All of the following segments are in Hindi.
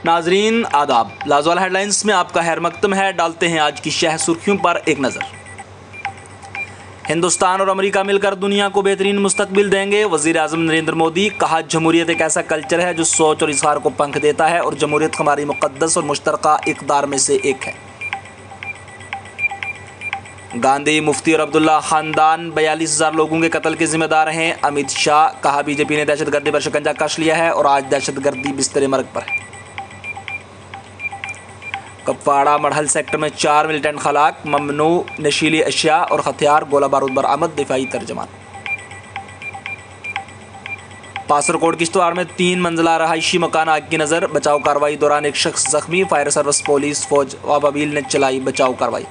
नाजरीन आदाब, लाजवाल हेडलाइंस में आपका खैर मकदम है। डालते हैं आज की शह सुर्खियों पर एक नज़र। हिंदुस्तान और अमेरिका मिलकर दुनिया को बेहतरीन मुस्तकबिल देंगे, वज़ीर आज़म नरेंद्र मोदी। कहा, जमहूरियत एक ऐसा कल्चर है जो सोच और इज़हार को पंख देता है और जमहूरियत हमारी मुक़द्दस और मुश्तरका इक़दार में से एक है। गांधी, मुफ्ती और अब्दुल्ला ख़ानदान 42,000 लोगों के कत्ल के जिम्मेदार हैं। अमित शाह। कहा, बीजेपी ने दहशतगर्दी पर शिकंजा कस लिया है और आज दहशतगर्दी बिस्तर मर्ग पर है। कपवाड़ा मढ़ल सेक्टर में 4 मिलिटेंट खलाक, ममनू नशीली अशिया और हथियार, गोला बारूद बरामद, दिफाई तर्जमान। पासरकोट किश्तवाड़ में 3 मंजिला रहायशी मकान आग की नज़र, बचाव कार्रवाई दौरान एक शख्स जख्मी। फायर सर्विस, पुलिस, फौज व अबाबिल ने चलाई बचाव कार्रवाई।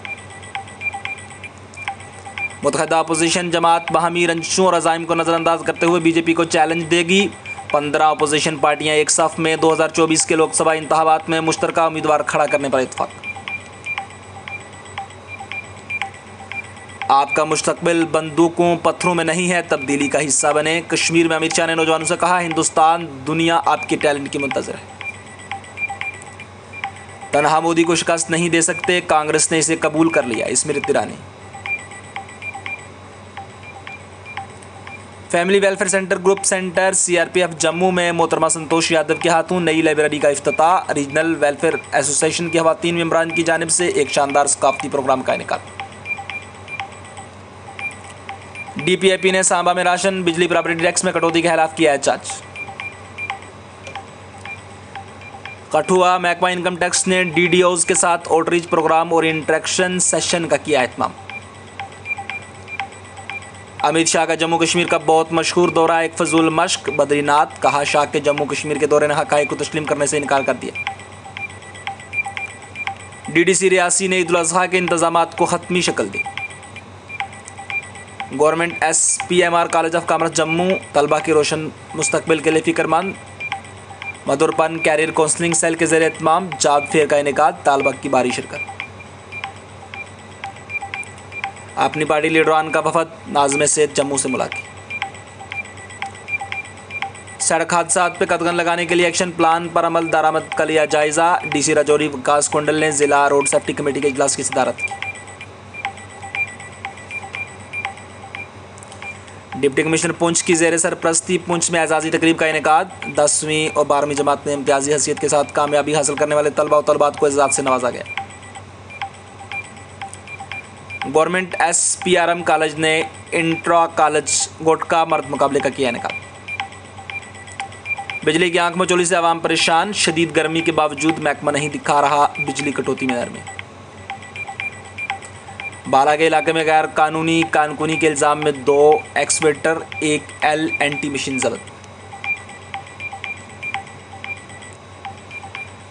मुत्तहिदा अपोजिशन जमात बाहमी रंजिशों और अज़ाइम को नज़रअंदाज करते हुए बीजेपी को चैलेंज देगी। 15 अपोजिशन पार्टियां एक साफ में 2024 के लोकसभा इंतखाबात में मुश्तरका उम्मीदवार खड़ा करने पर इत्तेफाक। आपका मुस्तकबिल बंदूकों पत्थरों में नहीं है, तब्दीली का हिस्सा बने। कश्मीर में अमित शाह ने नौजवानों से कहा, हिंदुस्तान दुनिया आपके टैलेंट की मुंतज़िर है। तनहा मोदी को शिकस्त नहीं दे सकते, कांग्रेस ने इसे कबूल कर लिया, Smriti Irani. Family welfare centre group centre CRPF Jammu में मोहतरमा संतोष यादव के हाथों नई लाइब्रेरी का इफ्तिताह। रीजनल वेलफेयर एसोसिएशन के खवातीन मेंबरान की जानिब से एक शानदार सकाफती प्रोग्राम का इनेकाद। डीपीएपी ने सांबा में राशन बिजली प्रॉपर्टी टैक्स में कटौती के खिलाफ किया एहतजाज। कठुआ महकमा इनकम टैक्स ने डीडीओज के साथ आउटरीच प्रोग्राम और इंटरेक्शन सेशन का किया एहतमाम। अमित शाह का जम्मू कश्मीर का बहुत मशहूर दौरा एक फजूल मश्क, बद्रीनाथ। कहा, शाह के जम्मू कश्मीर के दौरे ने हक़ाइक़ को तस्लीम करने से इनकार कर दिया। डीडीसी रियासी ने ईद उल अज़हा के इंतजामात को ख़त्मी शक्ल दी। Government SPMR college of commerce Jammu तलबा के रोशन मुस्तकबिल के लिए फ़िक्रमंद। मधुरपन कैरियर काउंसलिंग सेल के ज़रिए इत्माम, जॉब फेयर का इनेकाद, तालबा की बारी शिरकत। अपनी पार्टी लीडरान का वफद नाज़िम सेठ जम्मू से मुलाकात। सड़क हादसात पर कदगन लगाने के लिए एक्शन प्लान पर अमल दरामद का लिया जायज़ा। डीसी राजौरी विकास कुंडल ने जिला रोड सेफ्टी कमेटी के इजलास की सदारत की। डिप्टी कमिश्नर पुंछ की ज़ेर सरप्रस्ती पुंछ में एजाज़ी तकरीब का इनेकाद। 10वीं और 12वीं जमात में इम्तियाजी हैसियत के साथ कामयाबी हासिल करने वाले तलबा और तलबात को एजाज़ से नवाजा गया। गवर्नमेंट एसपीआरएम कॉलेज ने इंट्रा कॉलेज गोटका मर्द मुकाबले का किया इनेकाद। बिजली की आंख में चोली से आवाम परेशान, शदीद गर्मी के बावजूद महकमा नहीं दिखा रहा बिजली कटौती में नरमी। बाला के इलाके में गैर कानूनी कानकुनी के इल्ज़ाम में 2 एक्सवेटर, 1 LNT मशीन जब्त।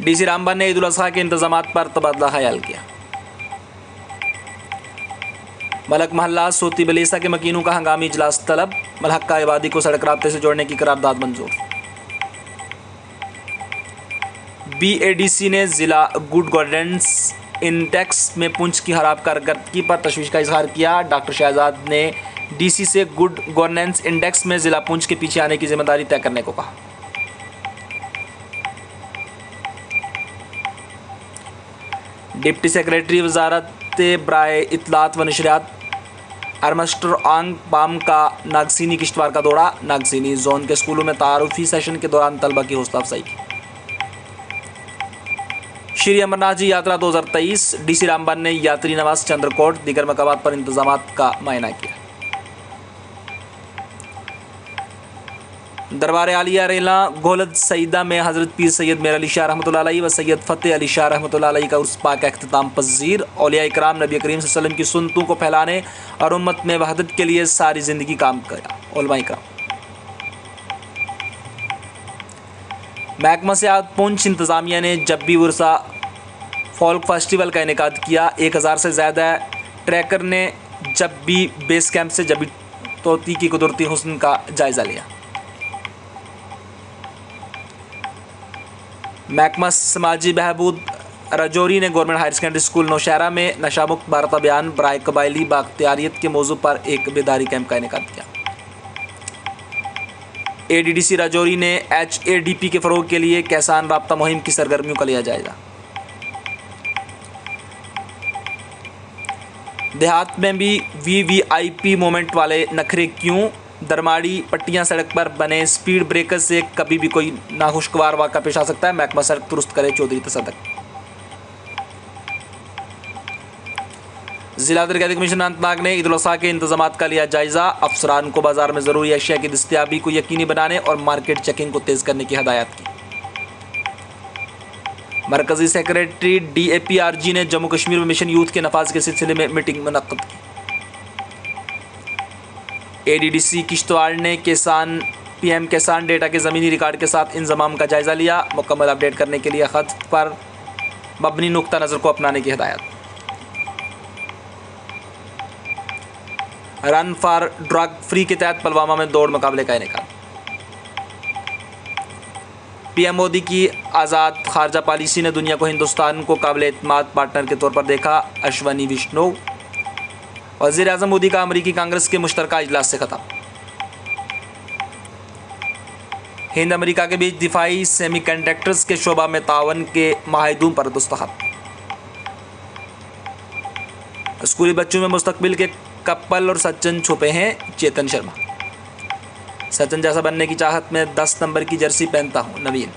डीसी रामबन ने ईद उल अज़हा के इंतजामात पर तबादला ख्याल किया। मलक महल्ला सोती बलेसा के मकीनों का हंगामी इजलास तलब, मलहक्का आबादी को सड़क राब्ते से जोड़ने की करारदाद मंजूर। BADC ने ज़िला गुड गवर्नेंस इंडेक्स में पुंछ की खराब कारकर्दगी पर तशवीश का इजहार किया। डॉक्टर शहजाद ने DC से गुड गवर्नेंस इंडेक्स में ज़िला पुंछ के पीछे आने की जिम्मेदारी तय करने को कहा। डिप्टी सेक्रेटरी वजारत बराए इत्तलात व नशरियात अरमस्टर आंग पाम का नागसीनी किश्तवाड़ का दौरा। नागसीनी जोन के स्कूलों में तारुफी सेशन के दौरान तलबा की हौसला अफजाई की। श्री अमरनाथ जी यात्रा 2023, डीसी रामबन ने यात्री नवाज चंद्रकोट दीगर मकामात पर इंतजामात का मुआयना किया। दरबार आलिया रेला गोलद सईदा में हज़रत पीर सैयद मेर अली शाह रहमतुल्लाह अलैहि व सैयद फ़तेह अली शाह रहमतुल्लाह अलैहि का उर्स पाक अख्तिताम पज़ीर। औलिया इकराम नबी करीम सल्लल्लाहु अलैहि वसल्लम की सुन्नतों को फैलाने और उम्मत में वहदत के लिए सारी ज़िंदगी काम किया। उलमा इकराम। महकमा सियाहत पुंछ इंतज़ामिया ने जब्बी उर्सा फोल्क फेस्टिवल का इनेकाद किया। 1000 से ज़्यादा ट्रैकर ने जब्बी बेस कैंप से जब्बी तोती की कुदरती हुस्न का जायज़ा लिया। महकमा समाजी बहबूद राजौरी ने government higher secondary school Nowshera में नशामुक्त भारत अभियान बराए कबायली बाख्तियारियत के मौजू पर एक बेदारी कैंप का इनेकाद किया। ADDC राजौरी ने HADP के फ़रोग के लिए किसान राब्ता मुहिम की सरगर्मियों का लिया जायजा। देहात में भी VVIP मोमेंट वाले नखरे क्यों? दरमाड़ी पट्टियां सड़क पर बने स्पीड ब्रेकर से कभी भी कोई नाखुशगवार वाक़ा पेश आ सकता है, महकमा सड़क दुरुस्त करे चौधरी तसद्दुक़। जिला तरक्याती कमीशन अनंतनाग ने ईद उल अज़हा के इंतजामात का लिया जायज़ा। अफसरान को बाजार में ज़रूरी अशिया की दस्तयाबी को यकीनी बनाने और मार्केट चेकिंग को तेज़ करने की हिदायत की। मरकज़ी सेक्रेटरी DAPRG ने जम्मू कश्मीर में मिशन यूथ के नफाज के सिलसिले में मीटिंग मुनक्किद की। ADDC किश्तवाड़ ने PM किसान डेटा के ज़मीनी रिकॉर्ड के साथ इंज़माम का जायज़ा लिया। मुकम्मल अपडेट करने के लिए ख़त पर मबनी नुक्ता नज़र को अपनाने की हिदायत। रन फॉर ड्रग फ्री के तहत पुलवामा में दौड़ मुकाबले का इनेकाद। PM मोदी की आज़ाद खारजा पॉलिसी ने दुनिया को हिंदुस्तान को काबिल एतमाद पार्टनर के तौर पर देखा। अश्वनी विष्णु। वज़ीर आज़म मोदी का अमरीकी कांग्रेस के मुश्तरका इजलास से खिताब। हिंद अमेरिका के बीच दिफाई सेमीकंडक्टर्स के शोबा में तावन के माहिदून पर दस्तखत। स्कूली बच्चों में मुस्तकबिल के कपल और सचिन छुपे हैं, चेतन शर्मा। सचिन जैसा बनने की चाहत में 10 नंबर की जर्सी पहनता हूँ, नवीन।